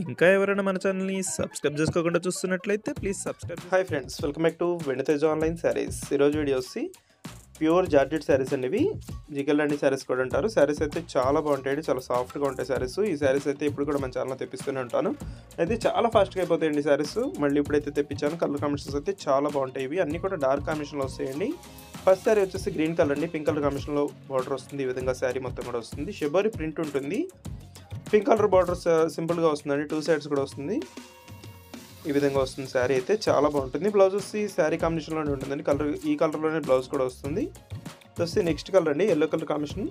ఇంకా ఎవరైనా మన ఛానల్‌ని సబ్స్క్రైబ్ చేసుకోకుండా చూస్తున్నట్లయితే please subscribe. Hi friends, welcome back to Venditeja online saris. ఈరోజు వీడియో వచ్చి ప్యూర్ జార్జెట్ శారీస్ అండి. ఇవి జిగల్ అండి శారీస్ కూడా అంటారు. శారీస్ అయితే చాలా బాగుంటాయండి, చాలా సాఫ్ట్గా ఉంటాయి శారీస్. ఈ శారీస్ అయితే ఇప్పుడు కూడా మన ఛానల్లో తెప్పిస్తూనే ఉంటాను. అయితే చాలా ఫాస్ట్గా అయిపోతాయండి శారీస్. మళ్ళీ ఇప్పుడైతే తెప్పించాను. కలర్ కాంబినేషన్స్ అయితే చాలా బాగుంటాయి. ఇవి అన్నీ కూడా డార్క్ కాంబినేషన్లో వస్తాయండి. ఫస్ట్ శారీ వచ్చేసి గ్రీన్ కలర్ అండి, పింక్ కలర్ కాంబినేషన్లో బార్డర్ వస్తుంది. ఈ విధంగా శారీ మొత్తం కూడా వస్తుంది. షిబోరి ప్రింట్ ఉంటుంది. పింక్ కలర్ బార్డర్ సింపుల్గా వస్తుందండి, 2 సైడ్స్ కూడా వస్తుంది. ఈ విధంగా వస్తుంది శారీ అయితే చాలా బాగుంటుంది. బ్లౌజ్ వచ్చి శారీ కాంబినేషన్లోనే ఉంటుందండి. ఈ కలర్లోనే బ్లౌజ్ కూడా వస్తుంది. వచ్చి నెక్స్ట్ కలర్ అండి, ఎల్లో కలర్ కాంబినేషన్.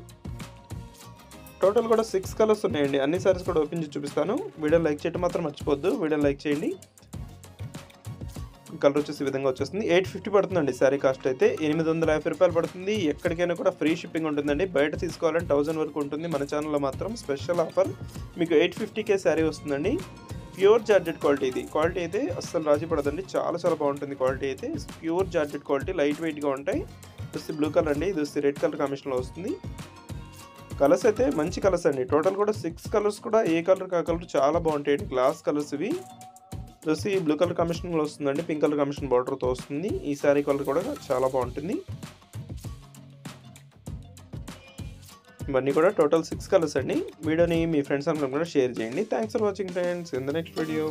టోటల్ కూడా 6 కలర్స్ ఉన్నాయండి. అన్ని శారీస్ కూడా ఓపెన్ చేసి చూపిస్తాను. వీడియో లైక్ చేయడం మాత్రం మర్చిపోద్దు. వీడియో లైక్ చేయండి. కలర్ వచ్చేసి ఈ విధంగా వచ్చేస్తుంది. 850 పడుతుందండి శారీ కాస్ట్ అయితే. 850 రూపాయలు పడుతుంది. ఎక్కడికైనా కూడా ఫ్రీ షిప్పింగ్ ఉంటుందండి. బయట తీసుకోవాలని 1000 వరకు ఉంటుంది. మన ఛానల్లో మాత్రం స్పెషల్ ఆఫర్ మీకు 850కే శారీ వస్తుందండి. Pure georgette quality. ఇది క్వాలిటీ అయితే అస్సలు రాజీ పడదండి. చాలా చాలా బాగుంటుంది క్వాలిటీ అయితే. ప్యూర్ జార్జెట్ క్వాలిటీ, లైట్ వెయిట్గా ఉంటాయి. చూస్తే బ్లూ కలర్ అండి, ఇది వస్తే రెడ్ కలర్ కాంబినేషన్లో వస్తుంది. కలర్స్ అయితే మంచి కలర్స్ అండి. టోటల్ కూడా 6 కలర్స్ కూడా ఏ కలర్ కా కలర్ చాలా బాగుంటాయండి. గ్లాస్ కలర్స్ ఇవి. చూసి బ్లూ కలర్ కాంబినేషన్లో వస్తుందండి, పింక్ కలర్ కాంబినేషన్ బార్డర్తో వస్తుంది. ఈ శారీ కలర్ కూడా చాలా బాగుంటుంది. ఇవన్నీ కూడా టోటల్ 6 కలర్స్ అండి. వీడియోని మీ ఫ్రెండ్స్ అందరూ కూడా షేర్ చేయండి. Thanks for watching friends. In the next video.